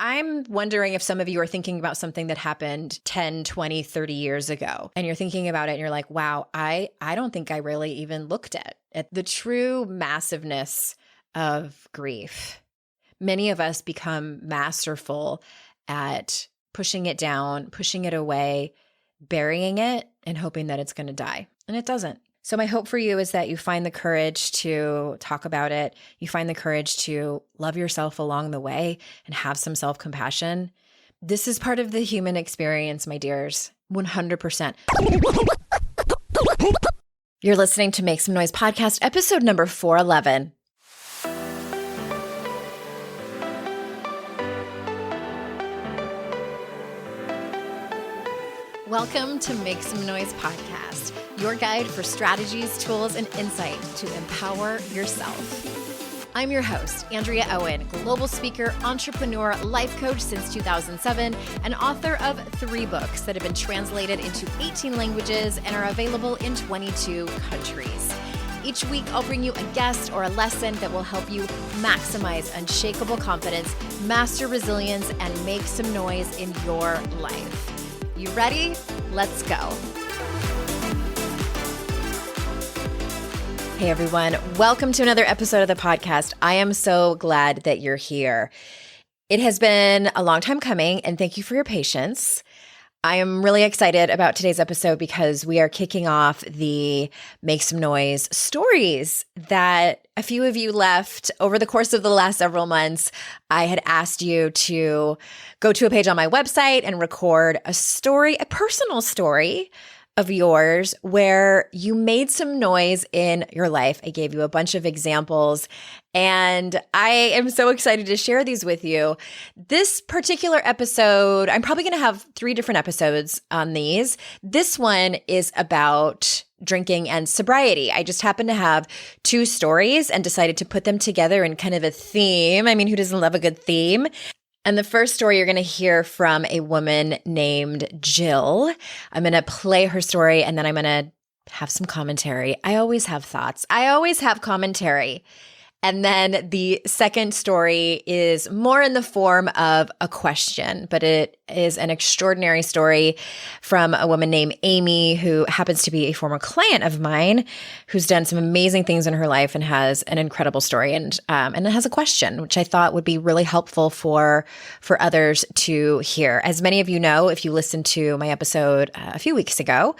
I'm wondering if some of you are thinking about something that happened 10, 20, 30 years ago, and you're thinking about it and you're like, wow, I don't think I really even looked at the true massiveness of grief. Many of us become masterful at pushing it down, pushing it away, burying it, and hoping that it's going to die. And it doesn't. So my hope for you is that you find the courage to talk about it. You find the courage to love yourself along the way and have some self-compassion. This is part of the human experience, my dears, 100%. You're listening to Make Some Noise podcast, episode number 411. Welcome to Make Some Noise podcast, your guide for strategies, tools, and insight to empower yourself. I'm your host, Andrea Owen, global speaker, entrepreneur, life coach since 2007, and author of 3 books that have been translated into 18 languages and are available in 22 countries. Each week, I'll bring you a guest or a lesson that will help you maximize unshakable confidence, master resilience, and make some noise in your life. You ready? Let's go. Hey everyone, welcome to another episode of the podcast. I am so glad that you're here. It has been a long time coming, and thank you for your patience. I am really excited about today's episode because we are kicking off the Make Some Noise stories that a few of you left over the course of the last several months. I had asked you to go to a page on my website and record a story, a personal story of yours where you made some noise in your life. I gave you a bunch of examples, and I am so excited to share these with you. This particular episode, I'm probably going to have 3 different episodes on these. This one is about drinking and sobriety. I just happened to have 2 stories and decided to put them together in kind of a theme. I mean, who doesn't love a good theme? And the first story you're going to hear from a woman named Jill. I'm going to play her story and then I'm going to have some commentary. I always have thoughts. I always have commentary. And then the second story is more in the form of a question, but it is an extraordinary story from a woman named Amy, who happens to be a former client of mine, who's done some amazing things in her life and has an incredible story. And it has a question, which I thought would be really helpful for others to hear. As many of you know, if you listened to my episode a few weeks ago,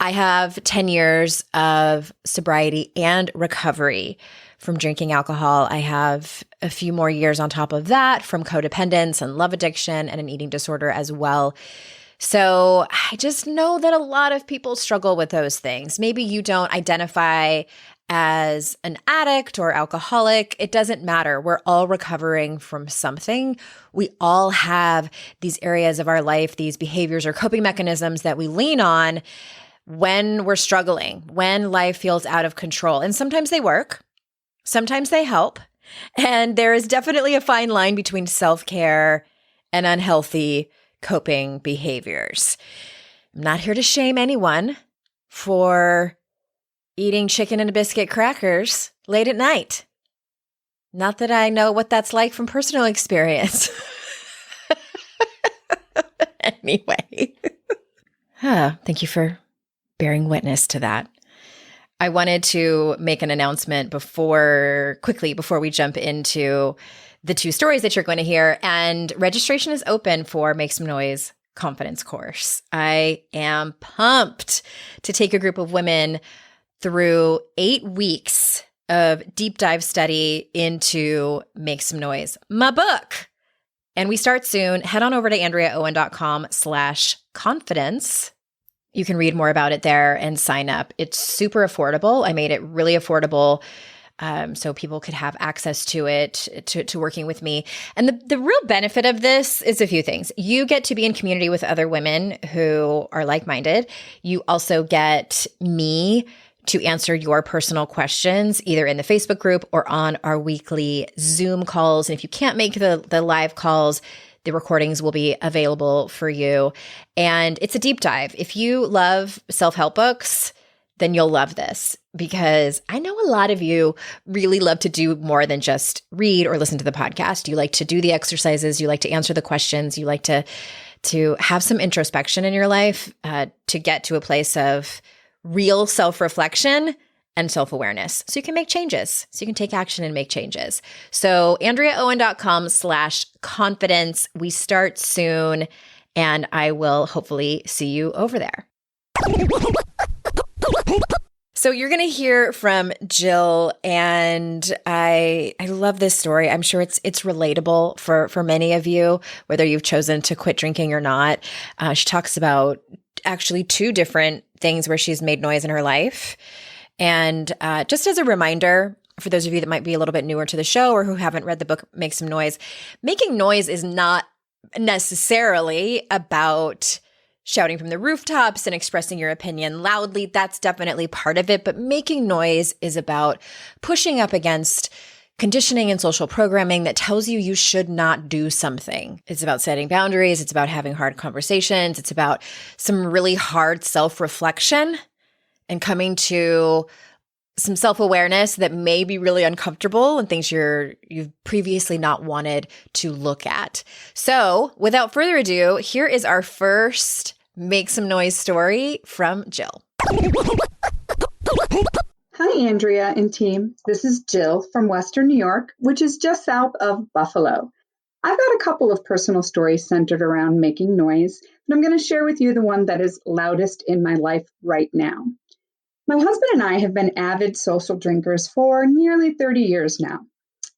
I have 10 years of sobriety and recovery from drinking alcohol. I have a few more years on top of that from codependence and love addiction and an eating disorder as well. So I just know that a lot of people struggle with those things. Maybe you don't identify as an addict or alcoholic. It doesn't matter. We're all recovering from something. We all have these areas of our life, these behaviors or coping mechanisms that we lean on when we're struggling, when life feels out of control. And sometimes they work. Sometimes they help. And there is definitely a fine line between self-care and unhealthy coping behaviors. I'm not here to shame anyone for eating chicken and biscuit crackers late at night. Not that I know what that's like from personal experience. Anyway. Thank you for bearing witness to that. I wanted to make an announcement before we jump into the 2 stories that you're going to hear. And registration is open for Make Some Noise Confidence course. I am pumped to take a group of women through 8 weeks of deep dive study into Make Some Noise, my book. And we start soon. Head on over to andreaowen.com/confidence. You can read more about it there and sign up. It's super affordable. I made it really affordable so people could have access to it, to working with me. And the real benefit of this is a few things. You get to be in community with other women who are like-minded. You also get me to answer your personal questions, either in the Facebook group or on our weekly Zoom calls. And if you can't make the live calls, the recordings will be available for you. And it's a deep dive. If you love self-help books, then you'll love this. because I know a lot of you really love to do more than just read or listen to the podcast. You like to do the exercises, you like to answer the questions, you like to have some introspection in your life, to get to a place of real self-reflection and self-awareness. So you can make changes. So you can take action and make changes. So AndreaOwen.com/confidence. We start soon, and I will hopefully see you over there. So you're going to hear from Jill, and I love this story. I'm sure it's relatable for many of you, whether you've chosen to quit drinking or not. She talks about actually two different things where she's made noise in her life. And just as a reminder, for those of you that might be a little bit newer to the show or who haven't read the book, Make Some Noise, making noise is not necessarily about shouting from the rooftops and expressing your opinion loudly. That's definitely part of it. But making noise is about pushing up against conditioning and social programming that tells you you should not do something. It's about setting boundaries. It's about having hard conversations. It's about some really hard self-reflection and coming to some self-awareness that may be really uncomfortable and things you've previously not wanted to look at. So without further ado, here is our first Make Some Noise story from Jill. Hi, Andrea and team. This is Jill from Western New York, which is just south of Buffalo. I've got a couple of personal stories centered around making noise, and I'm going to share with you the one that is loudest in my life right now. My husband and I have been avid social drinkers for nearly 30 years now.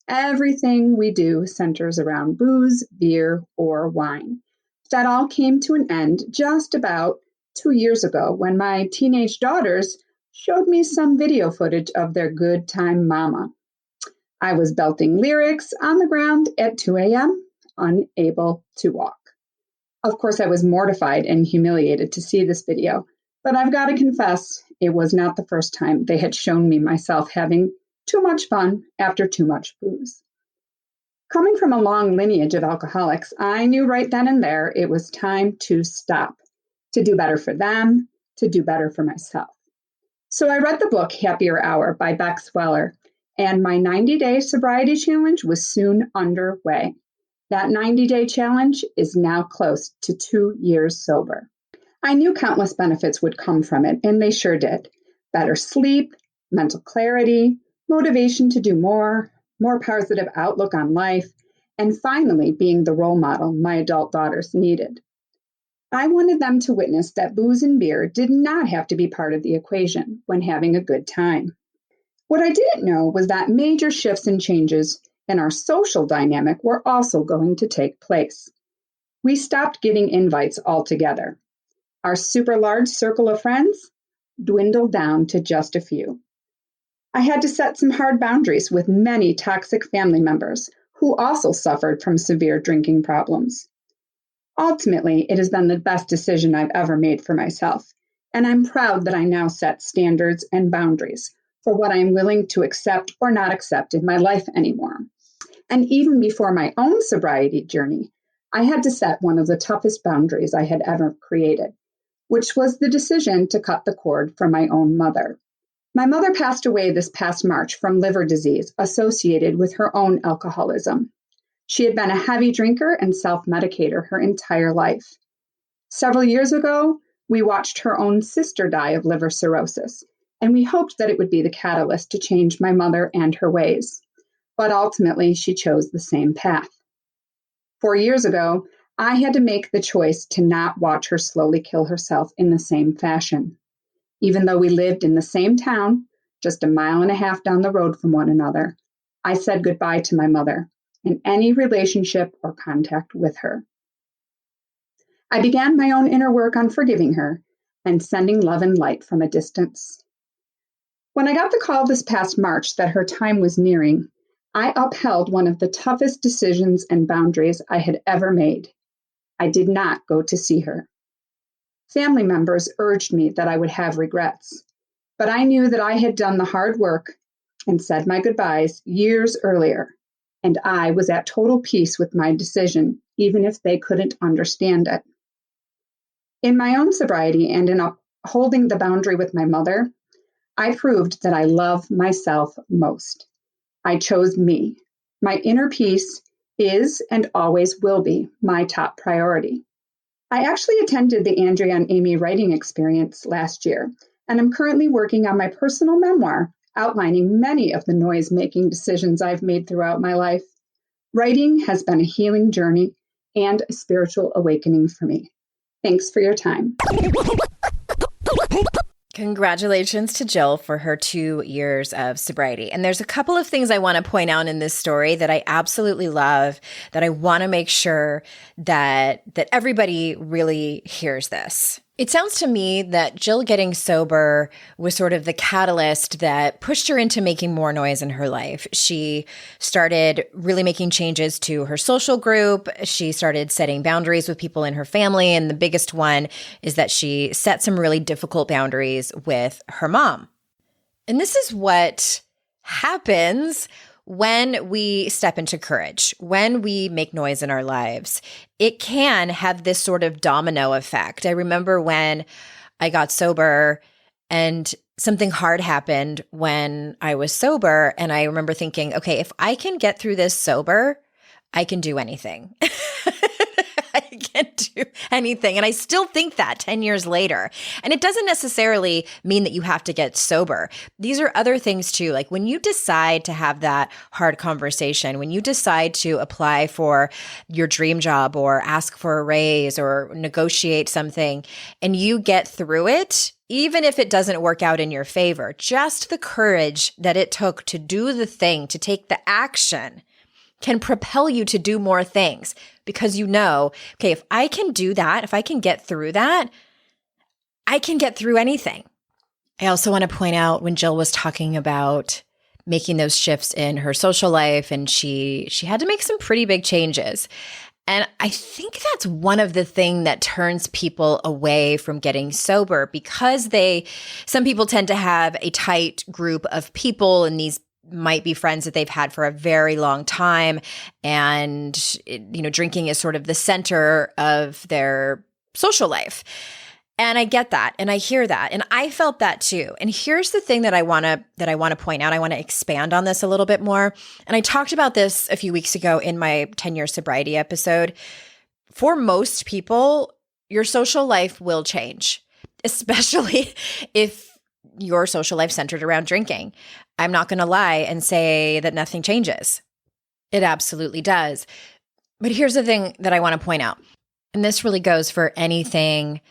Everything we do centers around booze, beer, or wine. That all came to an end just about 2 years ago when my teenage daughters showed me some video footage of their good time mama. I was belting lyrics on the ground at 2 a.m., unable to walk. Of course, I was mortified and humiliated to see this video, but I've got to confess, it was not the first time they had shown me myself having too much fun after too much booze. Coming from a long lineage of alcoholics, I knew right then and there it was time to stop, to do better for them, to do better for myself. So I read the book Happier Hour by Beck Sweller, and my 90-day sobriety challenge was soon underway. That 90-day challenge is now close to 2 years sober. I knew countless benefits would come from it, and they sure did. Better sleep, mental clarity, motivation to do more positive outlook on life, and finally being the role model my adult daughters needed. I wanted them to witness that booze and beer did not have to be part of the equation when having a good time. What I didn't know was that major shifts and changes in our social dynamic were also going to take place. We stopped getting invites altogether. Our super large circle of friends dwindled down to just a few. I had to set some hard boundaries with many toxic family members who also suffered from severe drinking problems. Ultimately, it has been the best decision I've ever made for myself, and I'm proud that I now set standards and boundaries for what I'm willing to accept or not accept in my life anymore. And even before my own sobriety journey, I had to set one of the toughest boundaries I had ever created, which was the decision to cut the cord from my own mother. My mother passed away this past March from liver disease associated with her own alcoholism. She had been a heavy drinker and self-medicator her entire life. Several years ago, we watched her own sister die of liver cirrhosis, and we hoped that it would be the catalyst to change my mother and her ways. But ultimately, she chose the same path. 4 years ago, I had to make the choice to not watch her slowly kill herself in the same fashion. Even though we lived in the same town, just a mile and a half down the road from one another, I said goodbye to my mother and any relationship or contact with her. I began my own inner work on forgiving her and sending love and light from a distance. When I got the call this past March that her time was nearing, I upheld one of the toughest decisions and boundaries I had ever made. I did not go to see her. Family members urged me that I would have regrets, but I knew that I had done the hard work and said my goodbyes years earlier, and I was at total peace with my decision, even if they couldn't understand it. In my own sobriety and in upholding the boundary with my mother, I proved that I love myself most. I chose me. My inner peace is and always will be my top priority. I actually attended the Andrea and Amy writing experience last year, and I'm currently working on my personal memoir outlining many of the noise-making decisions I've made throughout my life. Writing has been a healing journey and a spiritual awakening for me. Thanks for your time. Congratulations to Jill for her 2 years of sobriety. And there's a couple of things I want to point out in this story that I absolutely love, that I want to make sure that everybody really hears this. It sounds to me that Jill getting sober was sort of the catalyst that pushed her into making more noise in her life. She started really making changes to her social group. She started setting boundaries with people in her family. And the biggest one is that she set some really difficult boundaries with her mom. And this is what happens when we step into courage, when we make noise in our lives. It can have this sort of domino effect. I remember when I got sober and something hard happened when I was sober. And I remember thinking, okay, if I can get through this sober, I can do anything. I can do anything. And I still think that 10 years later. And it doesn't necessarily mean that you have to get sober. These are other things too. Like when you decide to have that hard conversation, when you decide to apply for your dream job or ask for a raise or negotiate something and you get through it, even if it doesn't work out in your favor, just the courage that it took to do the thing, to take the action, can propel you to do more things because you know, okay, if I can do that, if I can get through that, I can get through anything. I also want to point out when Jill was talking about making those shifts in her social life and she had to make some pretty big changes. And I think that's one of the things that turns people away from getting sober because some people tend to have a tight group of people and these might be friends that they've had for a very long time. And, drinking is sort of the center of their social life. And I get that. And I hear that. And I felt that too. And here's the thing that I want to point out. I want to expand on this a little bit more. And I talked about this a few weeks ago in my 10-year sobriety episode. For most people, your social life will change, especially if your social life centered around drinking. I'm not going to lie and say that nothing changes. It absolutely does. But here's the thing that I want to point out. And this really goes for anything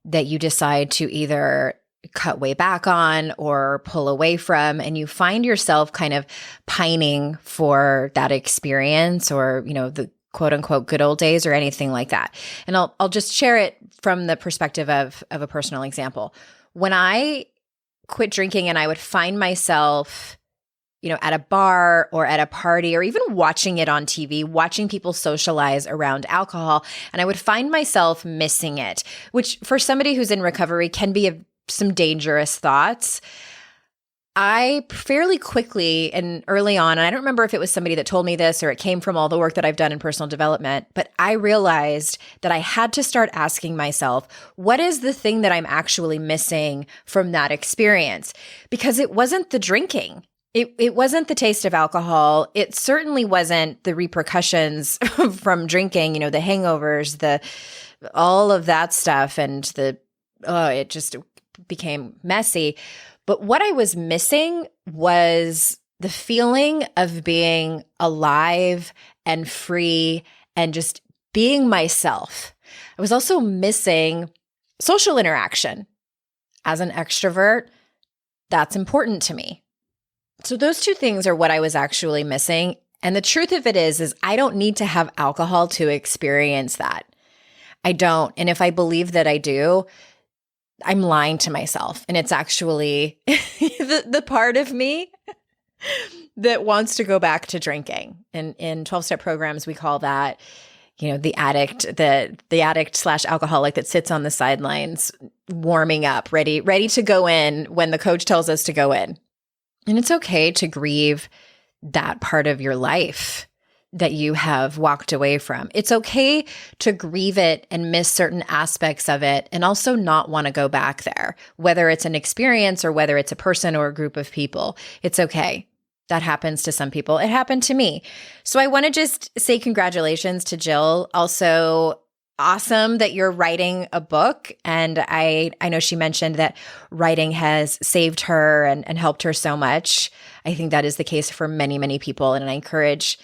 that you decide to either cut way back on or pull away from, and you find yourself kind of pining for that experience or, the quote unquote good old days or anything like that. And I'll just share it from the perspective of a personal example. When I quit drinking and I would find myself, at a bar or at a party or even watching it on TV, watching people socialize around alcohol. And I would find myself missing it, which for somebody who's in recovery can be some dangerous thoughts. I fairly quickly and early on, and I don't remember if it was somebody that told me this or it came from all the work that I've done in personal development, but I realized that I had to start asking myself, what is the thing that I'm actually missing from that experience? Because it wasn't the drinking. It wasn't the taste of alcohol. It certainly wasn't the repercussions from drinking, the hangovers, all of that stuff. And it just became messy. But what I was missing was the feeling of being alive and free and just being myself. I was also missing social interaction. As an extrovert, that's important to me. So those two things are what I was actually missing. And the truth of it is I don't need to have alcohol to experience that. I don't. And if I believe that I do, I'm lying to myself. And it's actually the part of me that wants to go back to drinking. And in 12-step programs, we call that, the addict/alcoholic that sits on the sidelines, warming up, ready to go in when the coach tells us to go in. And it's okay to grieve that part of your life. that you have walked away from. It's okay to grieve it and miss certain aspects of it and also not want to go back there, whether it's an experience or whether it's a person or a group of people. It's okay. That happens to some people. It happened to me. So I want to just say congratulations to Jill. Also, awesome that you're writing a book. And I know she mentioned that writing has saved her and helped her so much. I think that is the case for many, many people. And I encourage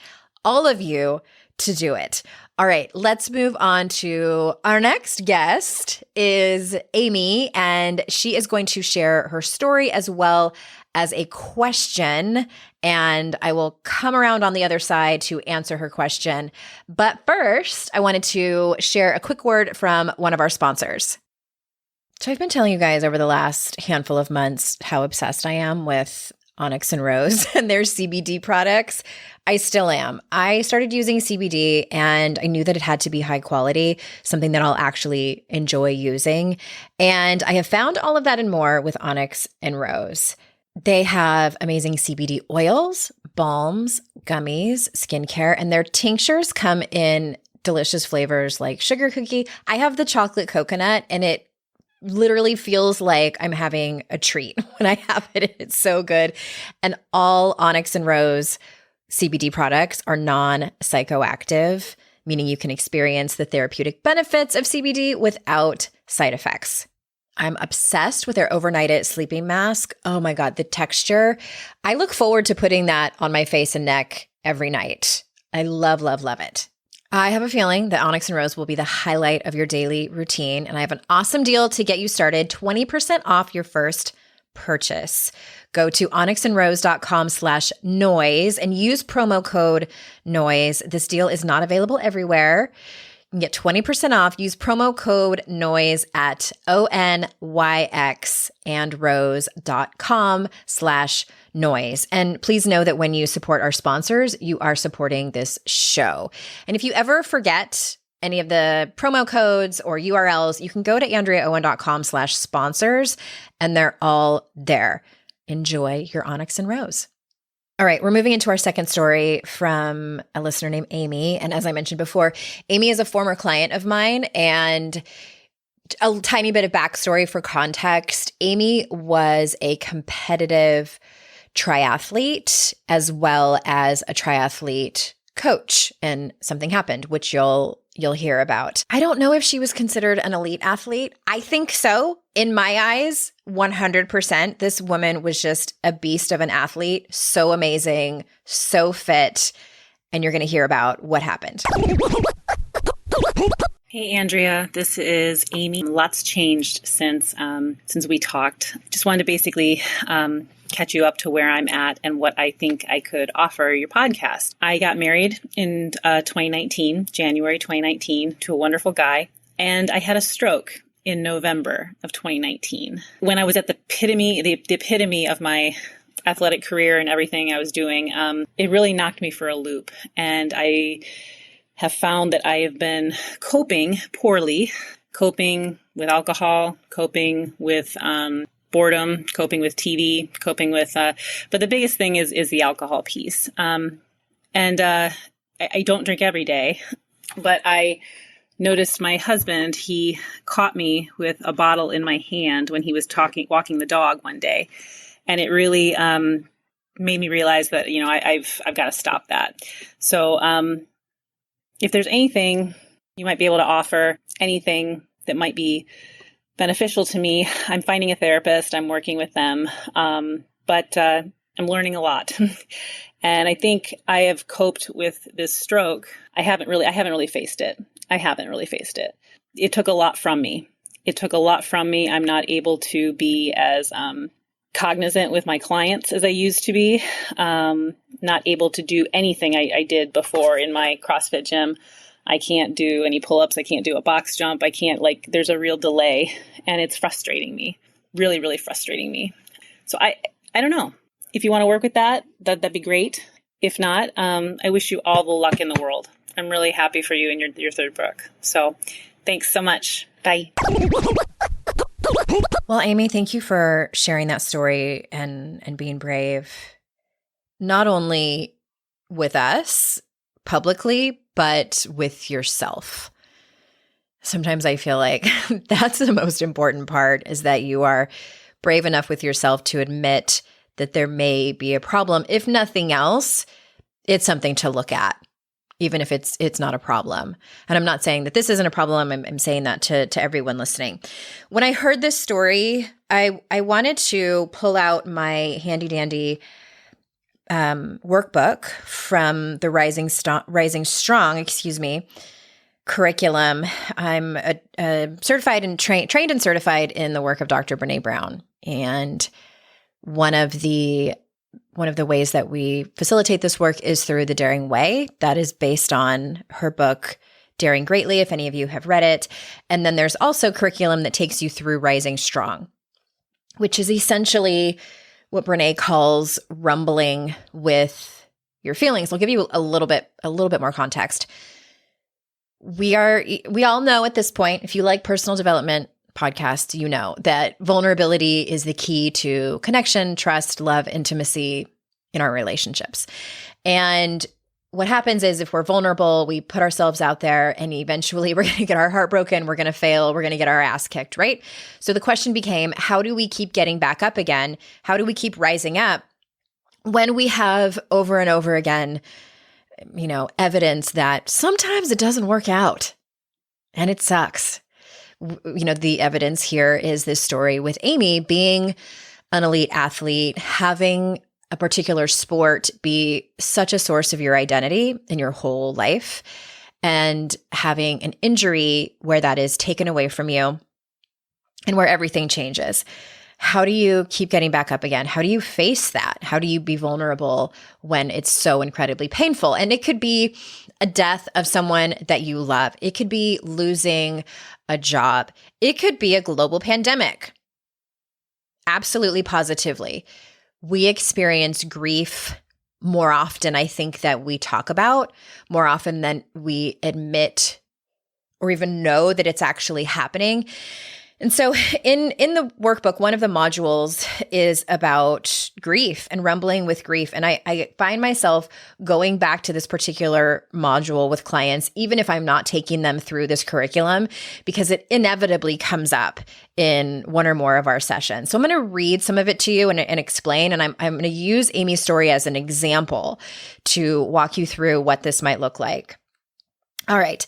all of you to do it. All right, let's move on to our next guest is Amy, and she is going to share her story as well as a question, and I will come around on the other side to answer her question. But first, I wanted to share a quick word from one of our sponsors. So I've been telling you guys over the last handful of months how obsessed I am with Onyx and Rose and their CBD products. I still am. I started using CBD and I knew that it had to be high quality, something that I'll actually enjoy using. And I have found all of that and more with Onyx and Rose. They have amazing CBD oils, balms, gummies, skincare, and their tinctures come in delicious flavors like sugar cookie. I have the chocolate coconut and it literally feels like I'm having a treat when I have it. It's so good. And all Onyx and Rose CBD products are non-psychoactive, meaning you can experience the therapeutic benefits of CBD without side effects. I'm obsessed with their overnighted sleeping mask. Oh my God, the texture. I look forward to putting that on my face and neck every night. I love, love, love it. I have a feeling that Onyx and Rose will be the highlight of your daily routine, and I have an awesome deal to get you started, 20% off your first purchase. Go to onyxandrose.com/noise and use promo code NOISE. This deal is not available everywhere. You can get 20% off. Use promo code NOISE at onyxandrose.com/noise. And please know that when you support our sponsors, you are supporting this show. And if you ever forget any of the promo codes or URLs, you can go to andreaowen.com/sponsors and they're all there. Enjoy your Onyx and Rose. All right, we're moving into our second story from a listener named Amy. And as I mentioned before, Amy is a former client of mine. And a tiny bit of backstory for context, Amy was a competitive triathlete as well as a triathlete coach. And something happened, which you'll hear about. I don't know if she was considered an elite athlete. I think so. In my eyes, 100%. This woman was just a beast of an athlete. So amazing, so fit. And you're going to hear about what happened. Hey, Andrea, this is Amy. Lots changed since we talked. Just wanted to basically catch you up to where I'm at and what I think I could offer your podcast. I got married in 2019, January 2019, to a wonderful guy, and I had a stroke in November of 2019. When I was at the epitome of my athletic career and everything I was doing, it really knocked me for a loop. And I have found that I have been coping poorly, coping with alcohol, coping with boredom, coping with TV, coping with, but the biggest thing is the alcohol piece. I don't drink every day, but I noticed my husband, he caught me with a bottle in my hand when he was walking the dog one day. And it really made me realize that, I've got to stop that. So if there's anything you might be able to offer, anything that might be beneficial to me, I'm finding a therapist, I'm working with them, but I'm learning a lot. And I think I have coped with this stroke. I haven't really faced it. It took a lot from me. I'm not able to be as cognizant with my clients as I used to be. Not able to do anything I did before in my CrossFit gym. I can't do any pull-ups. I can't do a box jump. There's a real delay, and it's frustrating me, really, really frustrating me. So I don't know. If you want to work with that'd be great. If not, I wish you all the luck in the world. I'm really happy for you and your third book. So thanks so much. Bye. Well, Amy, thank you for sharing that story and being brave, not only with us, publicly, but with yourself. Sometimes I feel like that's the most important part, is that you are brave enough with yourself to admit that there may be a problem. If nothing else, it's something to look at, even if it's not a problem. And I'm not saying that this isn't a problem. I'm saying that to everyone listening. When I heard this story, I wanted to pull out my handy dandy workbook from the Rising Strong, curriculum. I'm certified and trained and certified in the work of Dr. Brené Brown. And one of the ways that we facilitate this work is through the Daring Way. That is based on her book, Daring Greatly, if any of you have read it. And then there's also curriculum that takes you through Rising Strong, which is essentially what Brené calls rumbling with your feelings. I'll give you a little bit more context. We all know at this point, if you like personal development podcasts, you know that vulnerability is the key to connection, trust, love, intimacy in our relationships. And what happens is, if we're vulnerable, we put ourselves out there, and eventually we're going to get our heart broken, we're going to fail, we're going to get our ass kicked, right? So the question became, how do we keep getting back up again? How do we keep rising up when we have over and over again, evidence that sometimes it doesn't work out and it sucks? The evidence here is this story with Amy being an elite athlete, having a particular sport be such a source of your identity in your whole life, and having an injury where that is taken away from you and where everything changes. How do you keep getting back up again? How do you face that? How do you be vulnerable when it's so incredibly painful? And it could be a death of someone that you love. It could be losing a job. It could be a global pandemic. Absolutely, positively. We experience grief more often, I think, that we talk about, more often than we admit or even know that it's actually happening. And so in the workbook, one of the modules is about grief and rumbling with grief. And I find myself going back to this particular module with clients, even if I'm not taking them through this curriculum, because it inevitably comes up in one or more of our sessions. So I'm going to read some of it to you and explain, and I'm going to use Amy's story as an example to walk you through what this might look like. All right.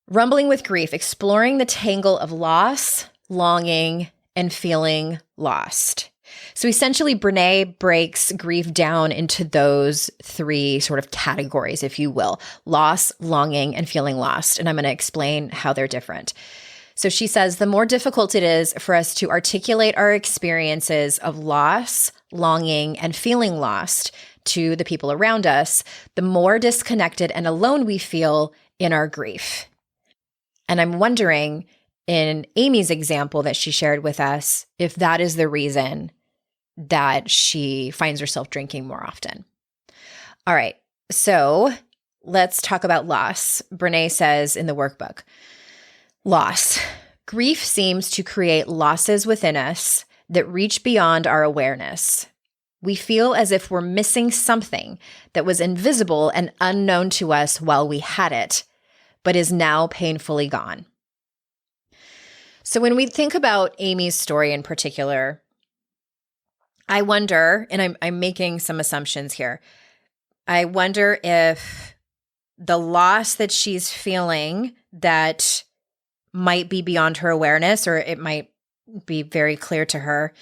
Rumbling with grief, exploring the tangle of loss, longing, and feeling lost. So essentially, Brené breaks grief down into those three sort of categories, if you will: loss, longing, and feeling lost. And I'm going to explain how they're different. So she says, the more difficult it is for us to articulate our experiences of loss, longing, and feeling lost to the people around us, the more disconnected and alone we feel in our grief. And I'm wondering, in Amy's example that she shared with us, if that is the reason that she finds herself drinking more often. All right, so let's talk about loss. Brené says in the workbook, loss. Grief seems to create losses within us that reach beyond our awareness. We feel as if we're missing something that was invisible and unknown to us while we had it, but is now painfully gone. So when we think about Amy's story in particular, I wonder, and I'm making some assumptions here, I wonder if the loss that she's feeling that might be beyond her awareness, or it might be very clear to her,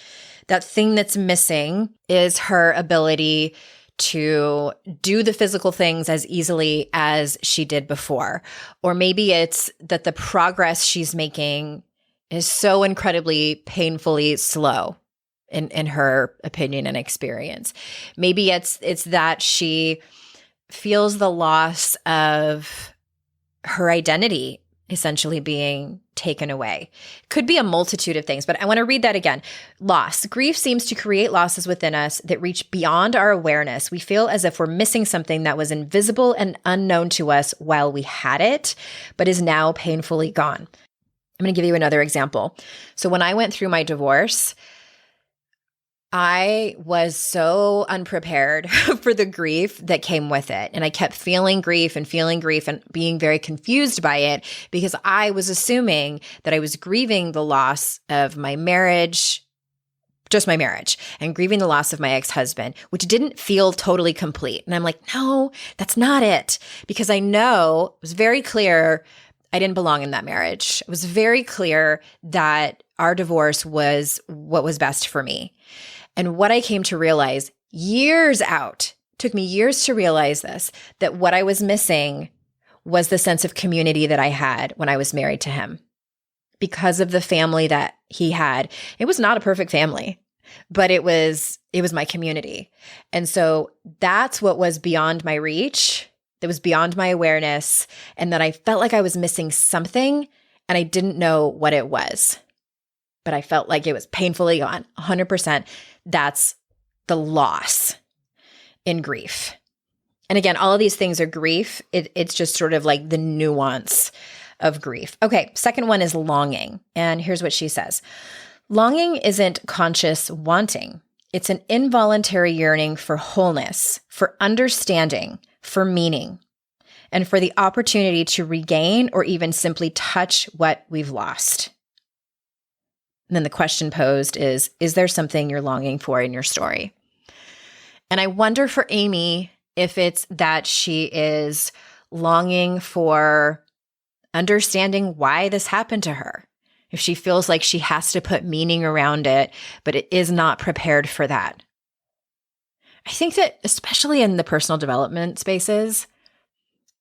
that thing that's missing is her ability to do the physical things as easily as she did before. Or maybe it's that the progress she's making is so incredibly painfully slow in her opinion and experience. Maybe it's that she feels the loss of her identity essentially being taken away. Could be a multitude of things, but I want to read that again. Loss. Grief seems to create losses within us that reach beyond our awareness. We feel as if we're missing something that was invisible and unknown to us while we had it, but is now painfully gone. I'm going to give you another example. So when I went through my divorce, I was so unprepared for the grief that came with it. And I kept feeling grief and being very confused by it because I was assuming that I was grieving the loss of my marriage, just my marriage, and grieving the loss of my ex-husband, which didn't feel totally complete. And I'm like, no, that's not it. Because I know it was very clear I didn't belong in that marriage. It was very clear that our divorce was what was best for me. And what I came to realize years out, took me years to realize this, that what I was missing was the sense of community that I had when I was married to him. Because of the family that he had. It was not a perfect family, but it was my community. And so that's what was beyond my reach, that was beyond my awareness, and that I felt like I was missing something and I didn't know what it was. But I felt like it was painfully gone, 100%. That's the loss in grief. And again, all of these things are grief. It's just sort of like the nuance of grief. Okay, second one is longing. And here's what she says. Longing isn't conscious wanting. It's an involuntary yearning for wholeness, for understanding, for meaning, and for the opportunity to regain or even simply touch what we've lost. And then the question posed is there something you're longing for in your story? And I wonder for Amy if it's that she is longing for understanding why this happened to her. If she feels like she has to put meaning around it, but it is not prepared for that. I think that especially in the personal development spaces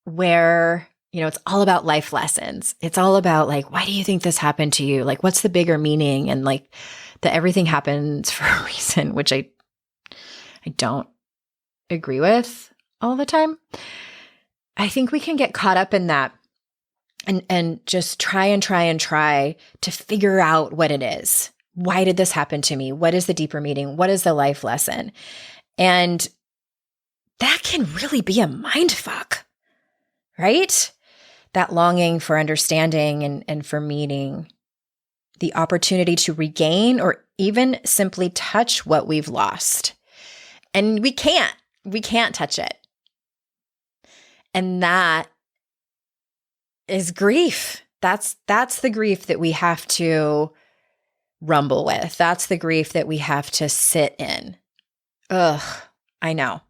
where it's all about life lessons. It's all about like, why do you think this happened to you? Like, what's the bigger meaning? And like that everything happens for a reason, which I don't agree with all the time. I think we can get caught up in that and just try to figure out what it is. Why did this happen to me? What is the deeper meaning? What is the life lesson? And that can really be a mind fuck, right? That longing for understanding and for meaning, the opportunity to regain or even simply touch what we've lost. And we can't touch it. And that is grief. That's the grief that we have to rumble with. That's the grief that we have to sit in. Ugh, I know.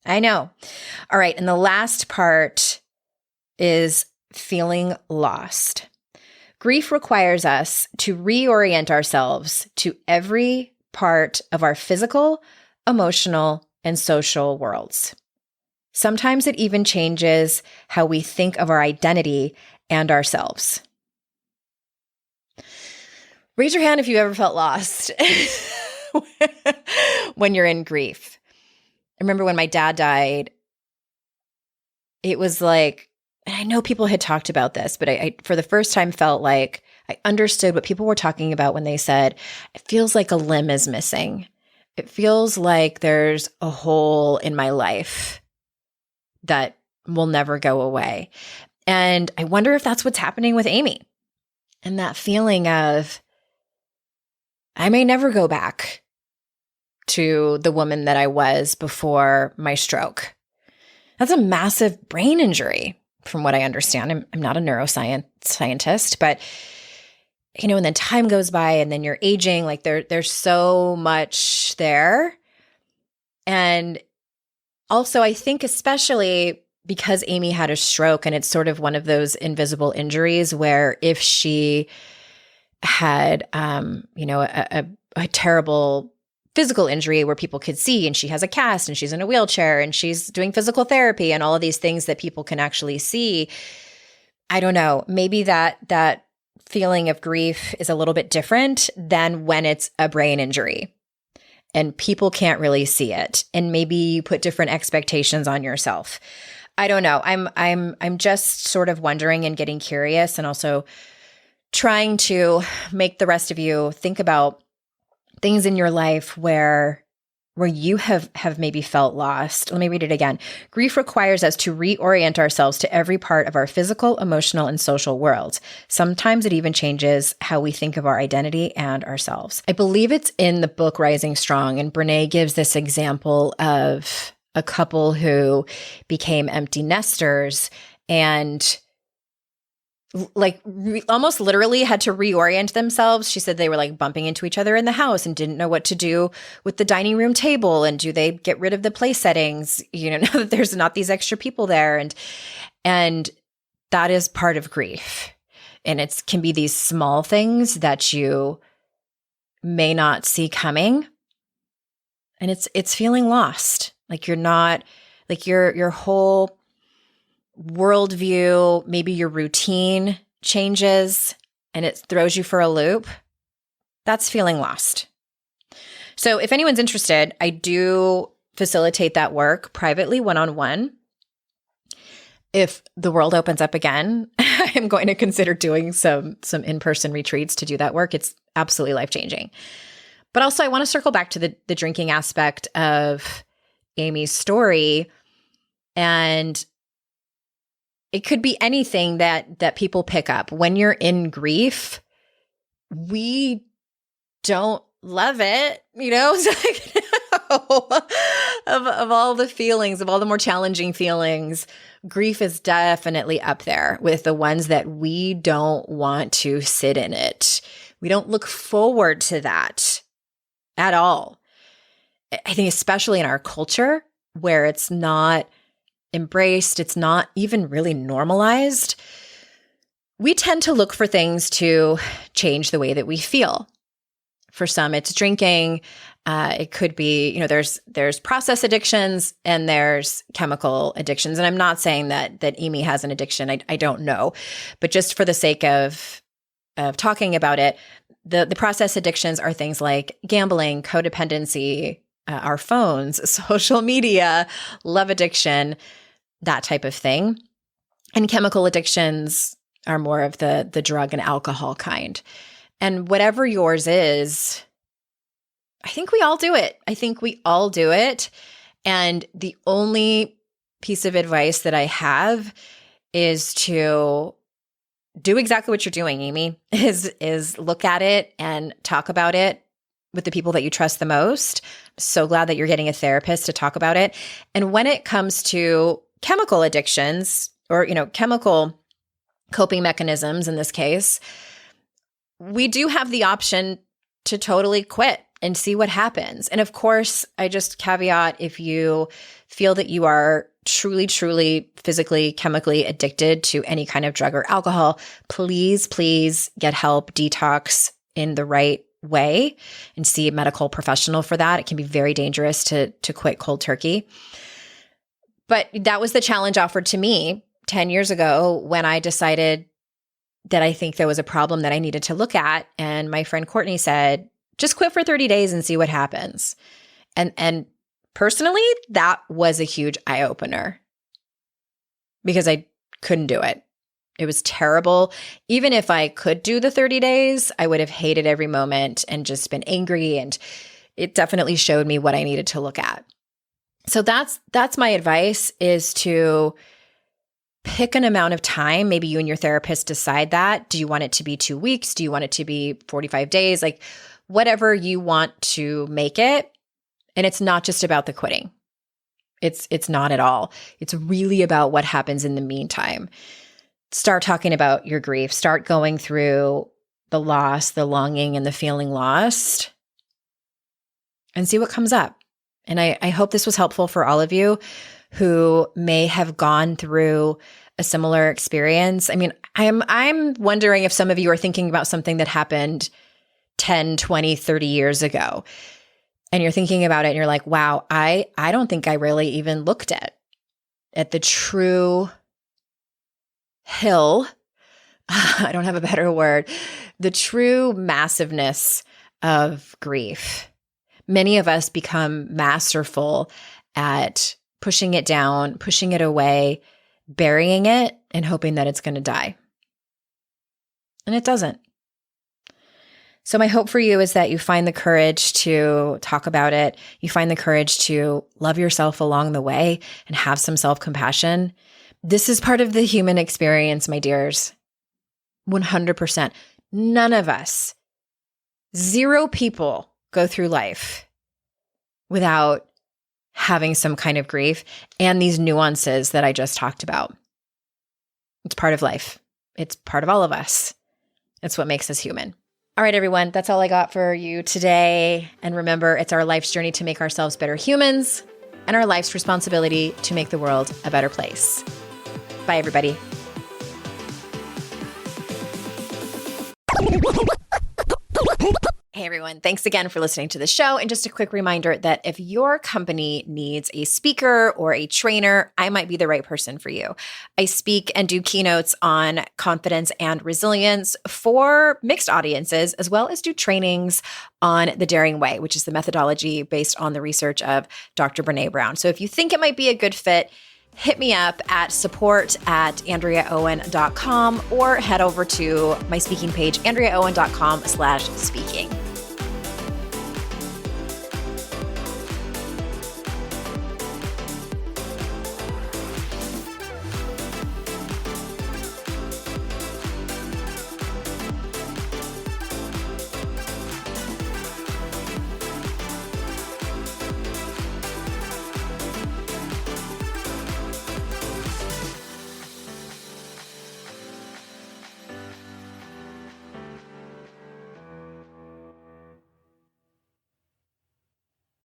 All right. And the last part is feeling lost. Grief requires us to reorient ourselves to every part of our physical, emotional, and social worlds. Sometimes it even changes how we think of our identity and ourselves. Raise your hand if you ever felt lost when you're in grief. I remember when my dad died, it was like, and I know people had talked about this, but I for the first time felt like I understood what people were talking about when they said, it feels like a limb is missing. It feels like there's a hole in my life that will never go away. And I wonder if that's what's happening with Amy. And that feeling of, I may never go back to the woman that I was before my stroke. That's a massive brain injury, from what I understand. I'm not a neuroscientist, but and then time goes by and then you're aging, like there's so much there. And also I think especially because Amy had a stroke and it's sort of one of those invisible injuries where if she had, a terrible physical injury where people could see and she has a cast and she's in a wheelchair and she's doing physical therapy and all of these things that people can actually see. I don't know, maybe that feeling of grief is a little bit different than when it's a brain injury and people can't really see it. And maybe you put different expectations on yourself. I don't know. I'm just sort of wondering and getting curious and also trying to make the rest of you think about things in your life where where you have maybe felt lost. Let me read it again. Grief requires us to reorient ourselves to every part of our physical, emotional, and social world. Sometimes it even changes how we think of our identity and ourselves. I believe it's in the book Rising Strong, and Brené gives this example of a couple who became empty nesters and almost literally had to reorient themselves. She said they were like bumping into each other in the house and didn't know what to do with the dining room table. And do they get rid of the place settings, now that there's not these extra people there? And that is part of grief. And it can be these small things that you may not see coming. And it's feeling lost. Like you're not, like your whole worldview, maybe your routine changes and it throws you for a loop. That's feeling lost. So if anyone's interested, I do facilitate that work privately, one-on-one. If the world opens up again, I'm going to consider doing some in-person retreats to do that work. It's absolutely life-changing. But also I want to circle back to the drinking aspect of Amy's story. And it could be anything that people pick up. When you're in grief, we don't love it, It's like, of all the feelings, of all the more challenging feelings, grief is definitely up there with the ones that we don't want to sit in it. We don't look forward to that at all. I think especially in our culture where it's not embraced, it's not even really normalized, we tend to look for things to change the way that we feel. For some, it's drinking. It could be, there's process addictions and there's chemical addictions. And I'm not saying that Amy has an addiction. I don't know. But just for the sake of talking about it, the process addictions are things like gambling, codependency, our phones, social media, love addiction, that type of thing. And chemical addictions are more of the drug and alcohol kind. And whatever yours is, I think we all do it. And the only piece of advice that I have is to do exactly what you're doing, Amy, is look at it and talk about it with the people that you trust the most. I'm so glad that you're getting a therapist to talk about it. And when it comes to chemical addictions or, chemical coping mechanisms in this case, we do have the option to totally quit and see what happens. And of course, I just caveat, if you feel that you are truly, truly physically, chemically addicted to any kind of drug or alcohol, please get help, detox in the right way and see a medical professional for that. It can be very dangerous to quit cold turkey. But that was the challenge offered to me 10 years ago when I decided that I think there was a problem that I needed to look at. And my friend Courtney said, just quit for 30 days and see what happens. And personally, that was a huge eye-opener because I couldn't do it. It was terrible. Even if I could do the 30 days, I would have hated every moment and just been angry. And it definitely showed me what I needed to look at. So that's my advice, is to pick an amount of time. Maybe you and your therapist decide that. Do you want it to be 2 weeks? Do you want it to be 45 days? Like whatever you want to make it. And it's not just about the quitting. It's not at all. It's really about what happens in the meantime. Start talking about your grief. Start going through the loss, the longing, and the feeling lost, and see what comes up. And I hope this was helpful for all of you who may have gone through a similar experience. I mean, I'm wondering if some of you are thinking about something that happened 10, 20, 30 years ago. And you're thinking about it and you're like, wow, I don't think I really even looked at the true hill. I don't have a better word. The true massiveness of grief. Many of us become masterful at pushing it down, pushing it away, burying it, and hoping that it's going to die. And it doesn't. So my hope for you is that you find the courage to talk about it. You find the courage to love yourself along the way and have some self-compassion. This is part of the human experience, my dears. 100%. None of us, 0 people go through life without having some kind of grief and these nuances that I just talked about. It's part of life. It's part of all of us. It's what makes us human. All right, everyone, that's all I got for you today. And remember, it's our life's journey to make ourselves better humans and our life's responsibility to make the world a better place. Bye, everybody. Hey everyone, thanks again for listening to the show. And just a quick reminder that if your company needs a speaker or a trainer, I might be the right person for you. I speak and do keynotes on confidence and resilience for mixed audiences, as well as do trainings on the Daring Way, which is the methodology based on the research of Dr. Brené Brown. So if you think it might be a good fit, hit me up at support@andreaowen.com or head over to my speaking page, andreaowen.com/speaking.